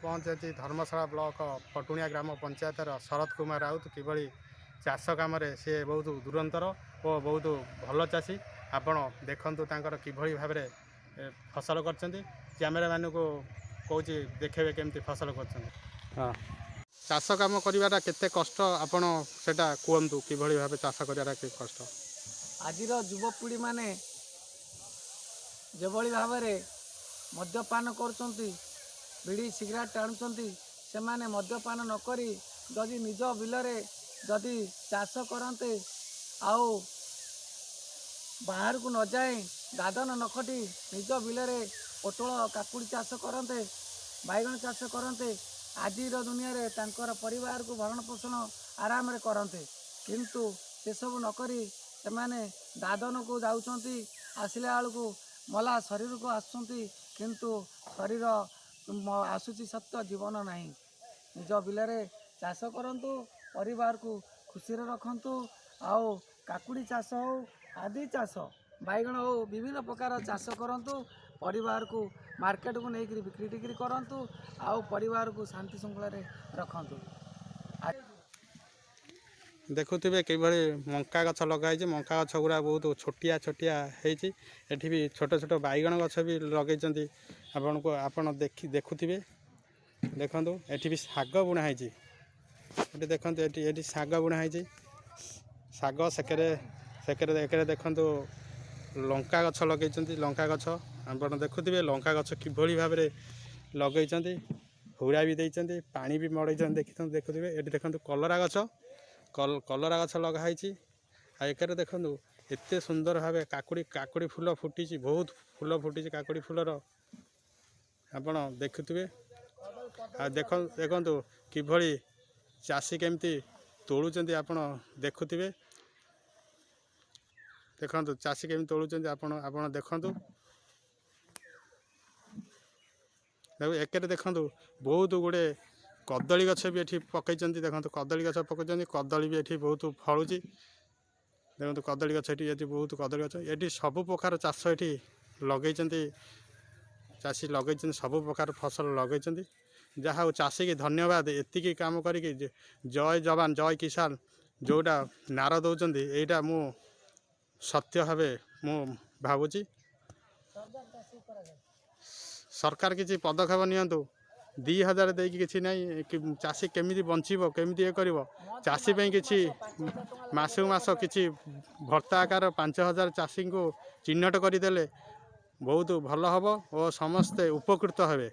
ପହଞ୍ଚିଛି ଧର୍ମଶାଳା ବ୍ଲକ ପଟୁଣିଆ ଗ୍ରାମ ପଞ୍ଚାୟତର ଶରତ କୁମାର ରାଉତ କିଭଳି ଚାଷ କାମରେ ସେ ବହୁତ ଦୂରନ୍ତର ଓ ବହୁତ ଭଲ ଚାଷୀ। ଆପଣ ଦେଖନ୍ତୁ ତାଙ୍କର କିଭଳି ଭାବରେ ଫସଲ କରିଛନ୍ତି। କ୍ୟାମେରାମ୍ୟାନକୁ କହୁଛି ଦେଖେଇବେ କେମିତି ଫସଲ କରିଛନ୍ତି। ହଁ, ଚାଷ କାମ କରିବାଟା କେତେ କଷ୍ଟ ଆପଣ ସେଟା କୁହନ୍ତୁ, କିଭଳି ଭାବେ ଚାଷ କରିବାଟା କେତେ କଷ୍ଟ। ଆଜିର ଯୁବପିଢ଼ିମାନେ ଯେଭଳି ଭାବରେ ମଦ୍ୟପାନ କରୁଛନ୍ତି, ବିଡ଼ି ସିଗାରେଟ୍ ଟାଣୁଛନ୍ତି, ସେମାନେ ମଦ୍ୟପାନ ନ କରି ଯଦି ନିଜ ବିଲରେ ଯଦି ଚାଷ କରନ୍ତେ ଆଉ ବାହାରକୁ ନ ଯାଏ ଦାଦନ ନ ଖଟି ନିଜ ବିଲରେ ପୋଟଳ କାକୁଡ଼ି ଚାଷ କରନ୍ତେ, ବାଇଗଣ ଚାଷ କରନ୍ତେ, ଆଜିର ଦୁନିଆରେ ତାଙ୍କର ପରିବାରକୁ ଭରଣ ପୋଷଣ ଆରାମରେ କରନ୍ତେ। କିନ୍ତୁ ସେସବୁ ନକରି ସେମାନେ ଦାଦନକୁ ଯାଉଛନ୍ତି, ଆସିଲା ବେଳକୁ ମଲା ଶରୀରକୁ ଆସୁଛନ୍ତି, କିନ୍ତୁ ଶରୀର ଆସୁଛି ସତ୍ୟ, ଜୀବନ ନାହିଁ। ନିଜ ବିଲରେ ଚାଷ କରନ୍ତୁ, ପରିବାରକୁ ଖୁସିରେ ରଖନ୍ତୁ। ଆଉ କାକୁଡ଼ି ଚାଷ ହେଉ, ଆଦି ଚାଷ, ବାଇଗଣ ହେଉ, ବିଭିନ୍ନ ପ୍ରକାର ଚାଷ କରନ୍ତୁ। ପରିବାରକୁ ମାର୍କେଟକୁ ନେଇକରି ବିକ୍ରି ଟିକ୍ରି କରନ୍ତୁ, ଆଉ ପରିବାରକୁ ଶାନ୍ତି ଶୃଙ୍ଖଳାରେ ରଖନ୍ତୁ। ଦେଖୁଥିବେ କିଭଳି ମଙ୍କା ଗଛ ଲଗାହେଇଛି। ମଙ୍କା ଗଛ ଗୁଡ଼ା ବହୁତ ଛୋଟିଆ ଛୋଟିଆ ହେଇଛି। ଏଠି ବି ଛୋଟ ଛୋଟ ବାଇଗଣ ଗଛ ବି ଲଗେଇଛନ୍ତି। ଆପଣ ଦେଖୁଥିବେ। ଦେଖନ୍ତୁ ଏଠି ବି ଶାଗ ବୁଣା ହେଇଛି। ଏଠି ଦେଖନ୍ତୁ, ଏଠି ଶାଗ ବୁଣା ହେଇଛି। ଶାଗ ସେକରେ ଦେଖନ୍ତୁ ଲଙ୍କା ଗଛ ଲଗେଇଛନ୍ତି। ଲଙ୍କା ଗଛ ଆପଣ ଦେଖୁଥିବେ, ଲଙ୍କା ଗଛ କିଭଳି ଭାବରେ ଲଗେଇଛନ୍ତି। ହୁଡ଼ା ବି ଦେଇଛନ୍ତି, ପାଣି ବି ମଡ଼େଇଛନ୍ତି। ଦେଖୁଥିବେ ଏଠି ଦେଖନ୍ତୁ କଲରା ଗଛ ଲଗା ହେଇଛି। ଆଉ ଏକରେ ଦେଖନ୍ତୁ ଏତେ ସୁନ୍ଦର ଭାବେ କାକୁଡ଼ି ଫୁଲ ଫୁଟିଛି। ବହୁତ ଫୁଲ ଫୁଟିଛି କାକୁଡ଼ି ଫୁଲର, ଆପଣ ଦେଖୁଥିବେ। ଆଉ ଦେଖନ୍ତୁ କିଭଳି ଚାଷୀ କେମିତି ତୋଳୁଛନ୍ତି, ଆପଣ ଦେଖୁଥିବେ। ଦେଖନ୍ତୁ ଚାଷୀ କେମିତି ତୋଳୁଛନ୍ତି, ଆପଣ ଦେଖନ୍ତୁ। ଏକରେ ଦେଖନ୍ତୁ ବହୁତ ଗୁଡ଼ିଏ କଦଳୀ ଗଛ ବି ଏଠି ପକେଇଛନ୍ତି। ଦେଖନ୍ତୁ କଦଳୀ ଗଛ ପକେଇଛନ୍ତି, କଦଳୀ ବି ଏଠି ବହୁତ ଫଳୁଛି। ଦେଖନ୍ତୁ କଦଳୀ ଗଛ ଏଠି ବହୁତ କଦଳୀ ଗଛ। ଏଠି ସବୁ ପ୍ରକାର ଚାଷ ଏଠି ଲଗେଇଛନ୍ତି। ଚାଷୀ ଲଗେଇଛନ୍ତି, ସବୁ ପ୍ରକାର ଫସଲ ଲଗେଇଛନ୍ତି। ଯାହା ହଉ ଚାଷୀକି ଧନ୍ୟବାଦ। ଏତିକି କାମ କରିକି ଜୟ ଯବାନ ଜୟ କିଷାନ ଯେଉଁଟା ନାରା ଦେଉଛନ୍ତି, ଏଇଟା ମୁଁ ସତ୍ୟ ଭାବେ ମୁଁ ଭାବୁଛି। ସରକାର କିଛି ପଦକ୍ଷେପ ନିଅନ୍ତୁ। 2000 ଦେଇକି କିଛି ନାହିଁ, ଚାଷୀ କେମିତି ବଞ୍ଚିବ, କେମିତି ଇଏ କରିବ। ଚାଷୀ ପାଇଁ କିଛି ମାସକୁ ମାସ କିଛି ଭତ୍ତା ଆକାର 5000 ଚାଷୀଙ୍କୁ ଚିହ୍ନଟ କରିଦେଲେ ବହୁତ ଭଲ ହେବ ଓ ସମସ୍ତେ ଉପକୃତ ହେବେ।